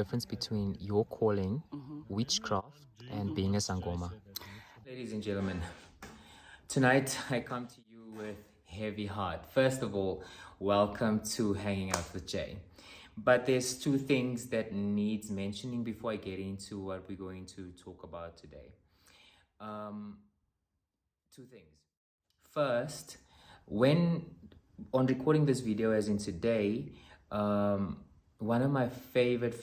difference between your calling, witchcraft, and being a Sangoma. Ladies and gentlemen, tonight I come to you with heavy heart. First of all, welcome to Hanging Out with Jay. But there's two things that needs mentioning before I get into what we're going to talk about today. Two things. First, when on recording this video as in today, one of my favorite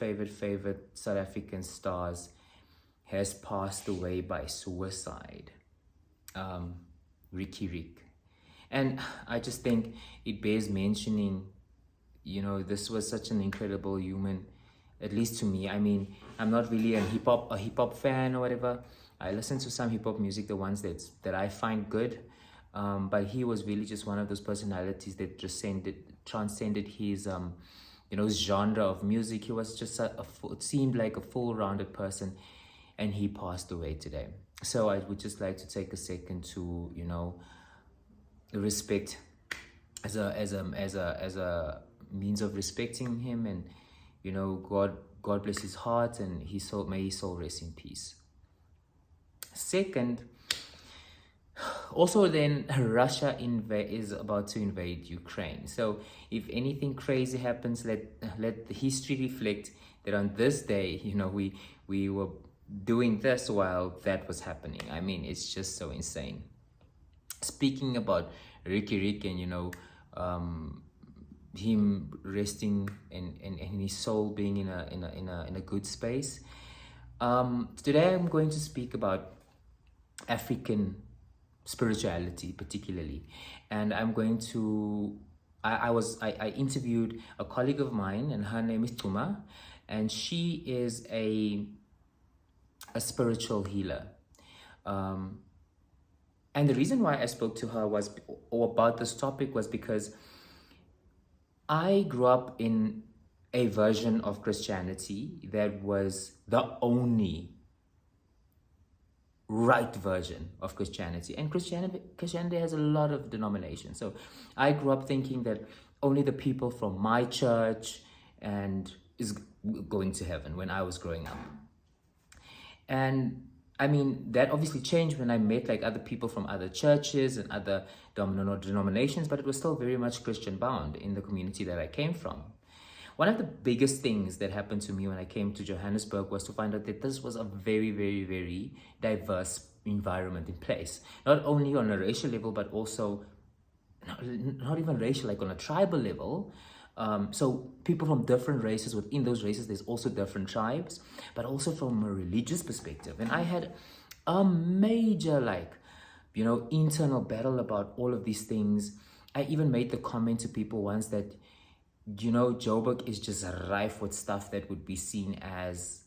South African stars has passed away by suicide. Ricky Rick. And I just think it bears mentioning, this was such an incredible human, at least to me. I mean, I'm not really a hip hop fan or whatever. I listen to some hip hop music, the ones that I find good. But he was really just one of those personalities that transcended his genre of music. He was just it seemed like a full-rounded person, and he passed away today. So I would just like to take a second to respect as a means of respecting him, and God bless his heart, and may his soul rest in peace. Second, also then Russia is about to invade Ukraine. So if anything crazy happens, let the history reflect that on this day, we were doing this while that was happening. I mean, it's just so insane. Speaking about Ricky Rick and him resting and his soul being in a good space. Today I'm going to speak about African spirituality particularly, and I'm going to I interviewed a colleague of mine, and her name is Tuma, and she is a spiritual healer. And the reason why I spoke to her about this topic was because I grew up in a version of Christianity that was the only right version of Christianity. And Christianity has a lot of denominations. So I grew up thinking that only the people from my church is going to heaven when I was growing up. And I mean, that obviously changed when I met other people from other churches and other denominations, but it was still very much Christian bound in the community that I came from. One of the biggest things that happened to me when I came to Johannesburg was to find out that this was a very, very, very diverse environment in place. Not only on a racial level, but also not even racial, like on a tribal level. So people from different races, within those races, there's also different tribes, but also from a religious perspective. And I had a major, internal battle about all of these things. I even made the comment to people once that, Joburg is just rife with stuff that would be seen as,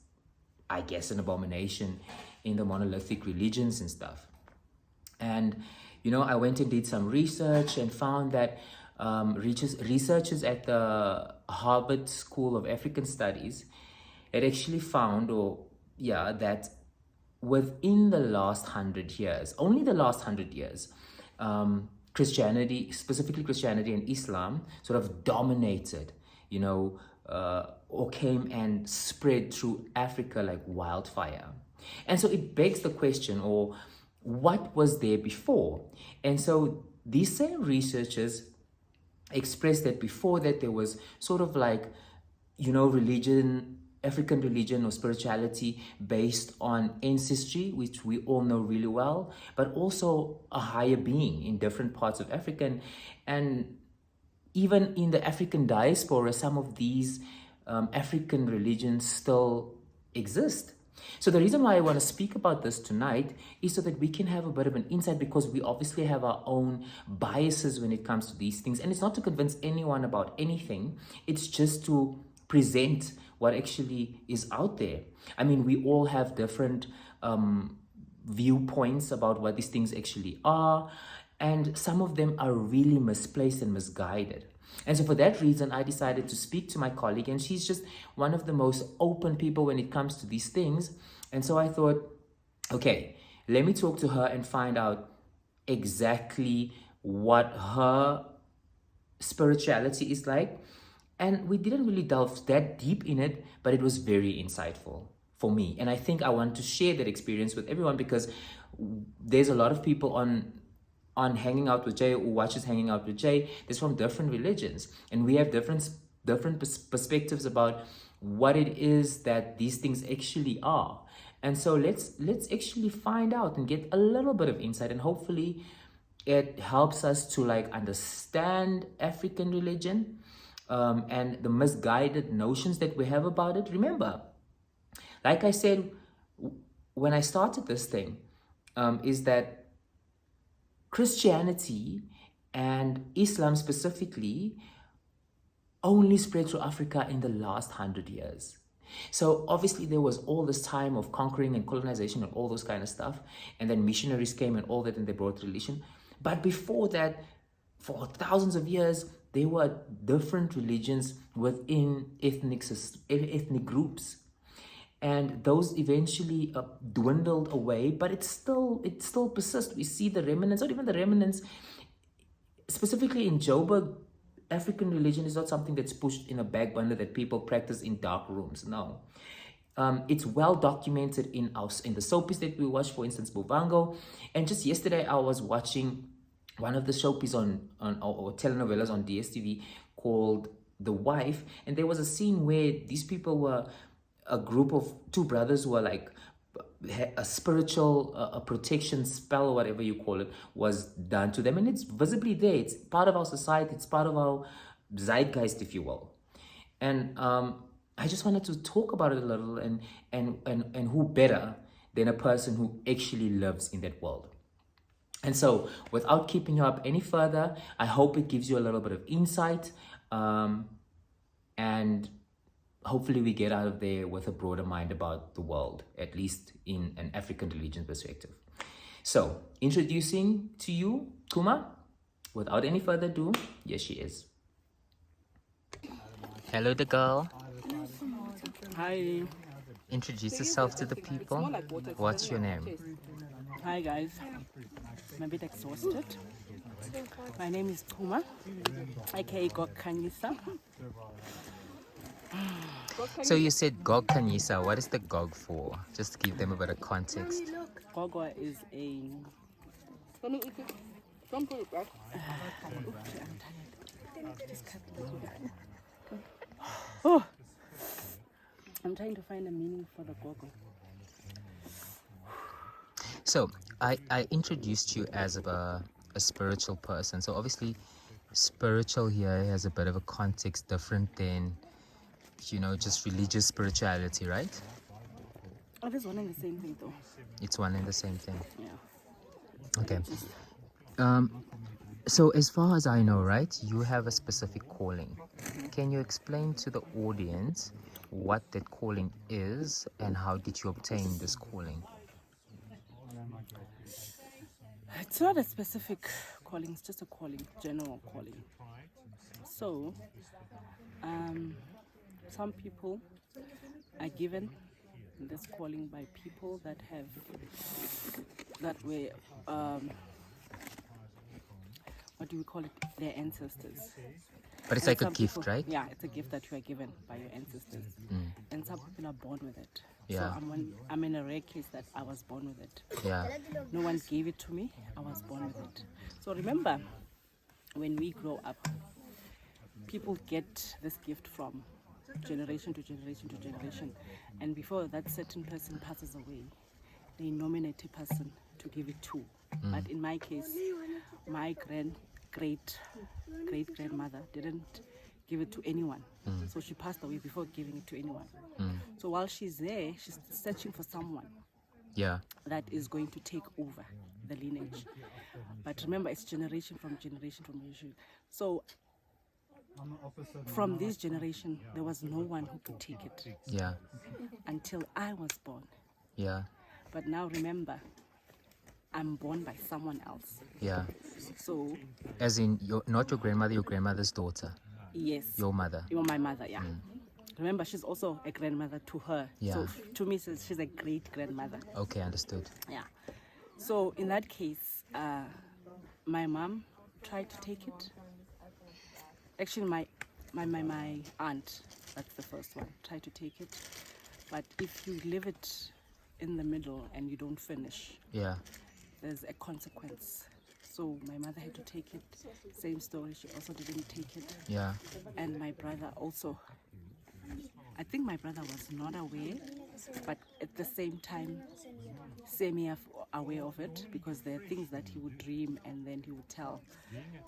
I guess, an abomination in the monolithic religions and stuff. And, I went and did some research and found that researchers at the Harvard School of African Studies had actually found, that within the last 100 years, only the last 100 years, Christianity, specifically Christianity and Islam, sort of dominated, or came and spread through Africa like wildfire. And so it begs the question, or what was there before? And so these same researchers expressed that before that there was sort of religion, African religion or spirituality based on ancestry, which we all know really well, but also a higher being in different parts of Africa. And even in the African diaspora, some of these African religions still exist. So the reason why I want to speak about this tonight is so that we can have a bit of an insight, because we obviously have our own biases when it comes to these things. And it's not to convince anyone about anything. It's just to present what actually is out there. I mean, we all have different viewpoints about what these things actually are, and some of them are really misplaced and misguided. And so for that reason, I decided to speak to my colleague, and she's just one of the most open people when it comes to these things. And so I thought, okay, let me talk to her and find out exactly what her spirituality is like, And we didn't really delve that deep in it, but it was very insightful for me. And I think I want to share that experience with everyone because there's a lot of people on Hanging Out with Jay who watches Hanging Out with Jay. There's from different religions, and we have different perspectives about what it is that these things actually are. And so let's actually find out and get a little bit of insight, and hopefully it helps us to like understand African religion, and the misguided notions that we have about it. Remember, like I said when I started this thing, is that Christianity and Islam specifically only spread through Africa in the last 100 years. So obviously there was all this time of conquering and colonization and all those kind of stuff, and then missionaries came and all that, and they brought religion. But before that, for thousands of years, there were different religions within ethnic groups, and those eventually dwindled away. But it still persists. We see the remnants, not even the remnants. Specifically in Joburg, African religion is not something that's pushed in a back burner that people practice in dark rooms. No. It's well documented in the soapies that we watch, for instance, Buvango. And just yesterday, I was watching one of the soapies or telenovelas on DSTV called The Wife. And there was a scene where these people were a group of two brothers who were like a spiritual a protection spell or whatever you call it was done to them, and it's visibly there. It's part of our society. It's part of our zeitgeist, if you will. And I just wanted to talk about it a little, and who better than a person who actually lives in that world. And so, without keeping you up any further, I hope it gives you a little bit of insight, and hopefully we get out of there with a broader mind about the world, at least in an African religion perspective. So, introducing to you Kuma, without any further ado, here she is. Hello, the girl. Hi. Introduce yourself to the people. What's your name? Hi guys. I'm a bit exhausted. My name is Kuma, aka Gog Kanyisa. So you said Gog Kanyisa. What is the Gog for? Just to give them a bit of context. Gogwa is a... Oh, I'm trying to find a meaning for the Gogo. So I introduced you as a spiritual person. So obviously spiritual here has a bit of a context different than, you know, just religious spirituality, right? It is one and the same thing though. It's one and the same thing. Yeah. Okay. So as far as I know, right, you have a specific calling. Can you explain to the audience what that calling is and how did you obtain this calling? It's not a specific calling, it's just a calling, general calling. So, some people are given this calling by people that were, what do we call it, their ancestors. But it's And like a some gift, people- right? Yeah, it's a gift that you are given by your ancestors. And some people are born with it. Yeah. So I'm in a rare case that I was born with it. Yeah. No one gave it to me, I was born with it. So remember, when we grow up, people get this gift from generation to generation to generation. And before that certain person passes away, they nominate a person to give it to. But in my case, my great-grandmother didn't give it to anyone. So she passed away before giving it to anyone. So while she's there, she's searching for someone Yeah. that is going to take over the lineage. But remember, it's generation from generation from generation. So from this generation, there was no one who could take it Yeah. until I was born. Yeah. But now remember, I'm born by someone else. Yeah. So As in, not your grandmother, your grandmother's daughter, yes, your mother. you're my mother, yeah. Remember, she's also a grandmother to her. Yeah. So to me, she's a great grandmother. Okay, understood. Yeah. So in that case, my mom tried to take it. Actually, my aunt, that's the first one, try to take it. But if you leave it in the middle and you don't finish, Yeah. there's a consequence. So my mother had to take it. Same story, she also didn't take it. Yeah. And my brother also. I think my brother was not aware, but at the same time, semi-aware of it, because there are things that he would dream and then he would tell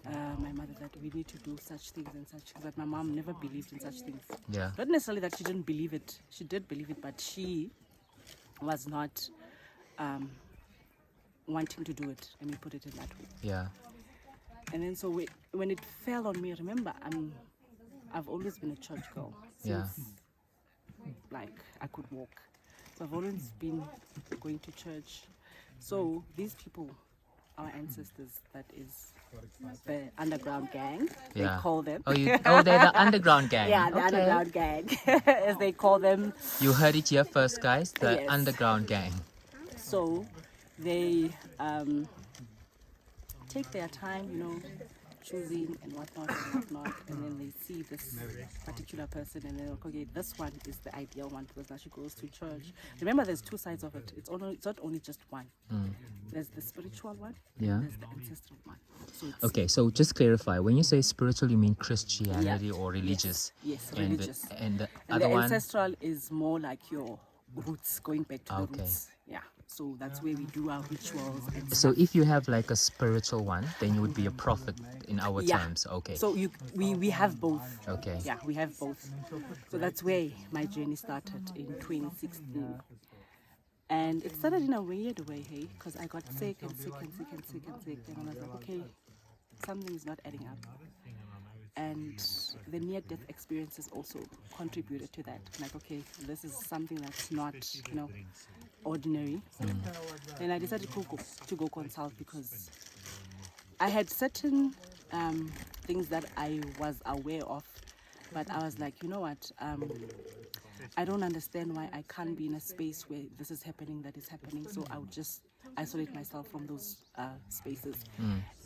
my mother that we need to do such things and such things. But my mom never believed in such things. Yeah. Not necessarily that she didn't believe it. She did believe it, but she was not wanting to do it. Let me put it in that way. Yeah. And then so when it fell on me, remember, I've always been a church girl Yeah. since like I could walk. So I've always been going to church. So these people, our ancestors, that is the underground gang, Yeah. they call them. Oh, they're the underground gang. Yeah, the Okay. underground gang, as they call them. You heard it here first, guys. The Yes. underground gang. So they take their time, choosing and whatnot, and then they see this particular person and they're like, okay, this one is the ideal one because now she goes to church. Remember, there's two sides of it. It's not only just one. There's the spiritual one, Yeah. and there's the ancestral one. So it's, Okay, so just clarify. When you say spiritual, you mean Christianity or religious? yes, And religious. and the And other the one? ancestral is more like your roots, going back to Okay. the roots. Yeah. So that's where we do our rituals and So stuff. if you have like a spiritual one, then you would be a prophet in our Yeah. terms. Okay. So we have both. Okay. Yeah, we have both. So that's where my journey started in 2016. And it started in a weird way, hey, because I got sick and sick and sick and sick and sick. And I was like, okay, something is not adding up. And the near-death experiences also contributed to that. Like, okay, this is something that's not, ordinary. And I decided to go consult because I had certain things that I was aware of, but I was like, you know what? I don't understand why I can't be in a space where this is happening, that is happening. So I would just isolate myself from those spaces,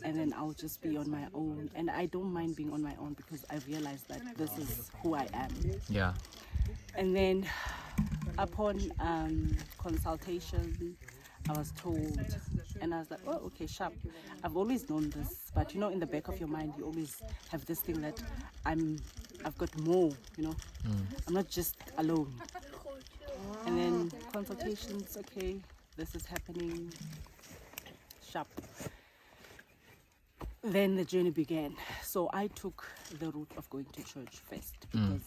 and then I'll just be on my own. And I don't mind being on my own because I realized that this is who I am. Yeah. And then upon consultation, I was told, and I was like, oh, okay, sharp. I've always known this, but in the back of your mind, you always have this thing that I've got more, I'm not just alone. And then consultations, okay, this is happening, sharp. Then the journey began. So I took the route of going to church first because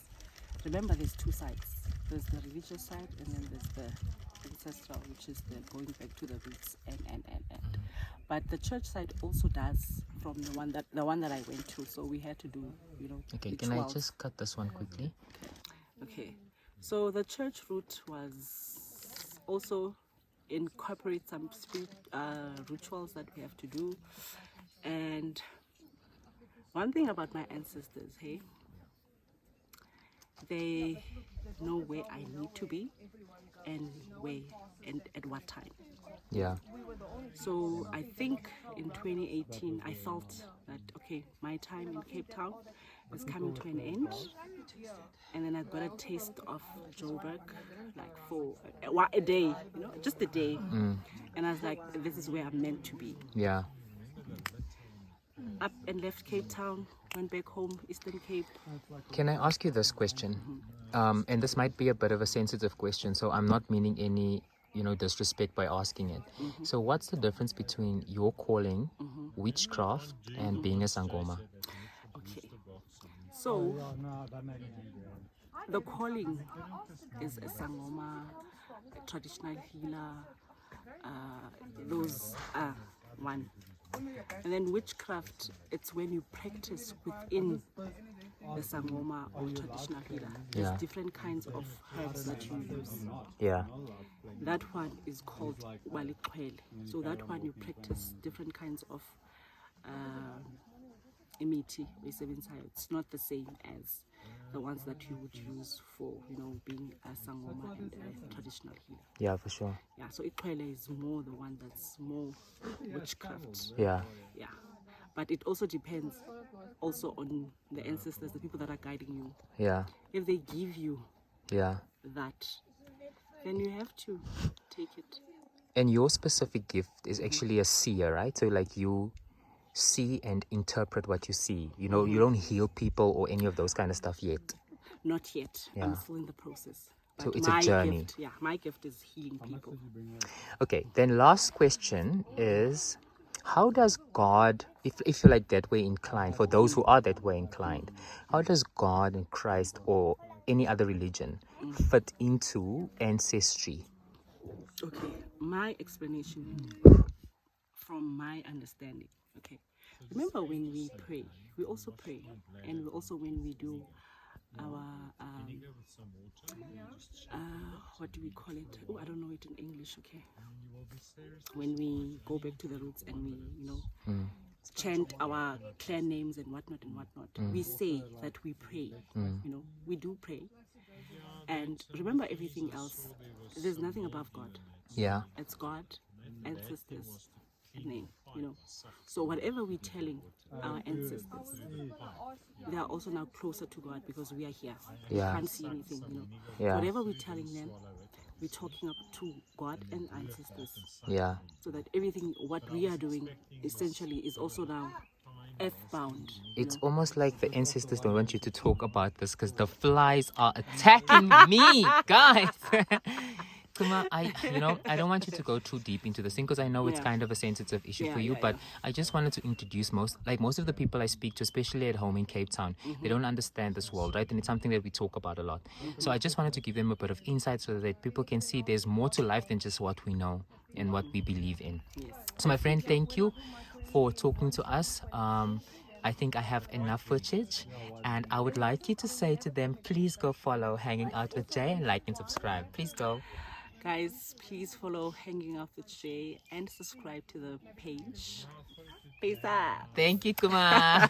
remember, there's two sides. There's the religious side and then there's the ancestral, which is the going back to the roots and. But the church side also does from the one that I went to. So we had to do, Okay, can I rituals. just cut this one quickly? Okay. So the church route was also incorporate some rituals that we have to do. And one thing about my ancestors, hey, they know where I need to be and where and at what time. Yeah. So I think in 2018 I felt that okay, my time in Cape Town is coming to an end, and then I got a taste of Joburg, like for a day, just a day, and I was like, this is where I'm meant to be. Yeah. Up and left Cape Town, went back home, Eastern Cape. Can I ask you this question? And this might be a bit of a sensitive question, so I'm not meaning any, disrespect by asking it. So what's the difference between your calling, witchcraft, and being a Sangoma? Okay. So the calling is a Sangoma, a traditional healer, those are one. And then witchcraft, it's when you practice within the Sangoma or traditional healer. There's Yeah. different kinds of herbs that you use. Yeah. That one is called Walikwele. So that one you practice different kinds of imiti. It's not the same as the ones that you would use for, being a Sangoma and a traditional healer. Yeah, for sure. Yeah, so Ikwele is more the one that's more witchcraft. Yeah. Yeah, but it also depends also on the ancestors, the people that are guiding you. Yeah. If they give you Yeah. that, then you have to take it. And your specific gift is actually a seer, right? So like you see and interpret what you see. You know, you don't heal people or any of those kind of stuff yet. Not yet. Yeah. I'm still in the process. So But it's a my journey. gift, my gift is healing people. Okay, then last question is, how does God, if you're like that way inclined, for those who are that way inclined, how does God and Christ or any other religion fit into ancestry? Okay, my explanation from my understanding. Okay, remember when we pray, we also pray, and we also when we do our what do we call it? Oh, I don't know it in English. Okay, when we go back to the roots and we, chant our clan names and whatnot and whatnot, we say that we pray. We do pray, and remember everything else. There's nothing above God. Yeah. It's God, ancestors, name, So whatever we're telling our ancestors, they are also now closer to God because we are here. Yeah. We can't see anything, Yeah. Whatever we're telling them, we're talking up to God and ancestors. Yeah. So that everything, what we are doing, essentially is also now earthbound. It's almost like the ancestors don't want you to talk about this because the flies are attacking me, guys. Kuma, I don't want you to go too deep into this thing because I know it's Yeah. kind of a sensitive issue for you, Yeah, but yeah. I just wanted to introduce most of the people I speak to, especially at home in Cape Town, they don't understand this world, right? And it's something that we talk about a lot. So I just wanted to give them a bit of insight so that people can see there's more to life than just what we know and what we believe in. Yes. So my friend, thank you for talking to us. I think I have enough footage, and I would like you to say to them, please go follow Hanging Out with Jay and like and subscribe. Please go. Guys, please follow Hanging Out with Jay and subscribe to the page. Peace out. Thank you, Kuma.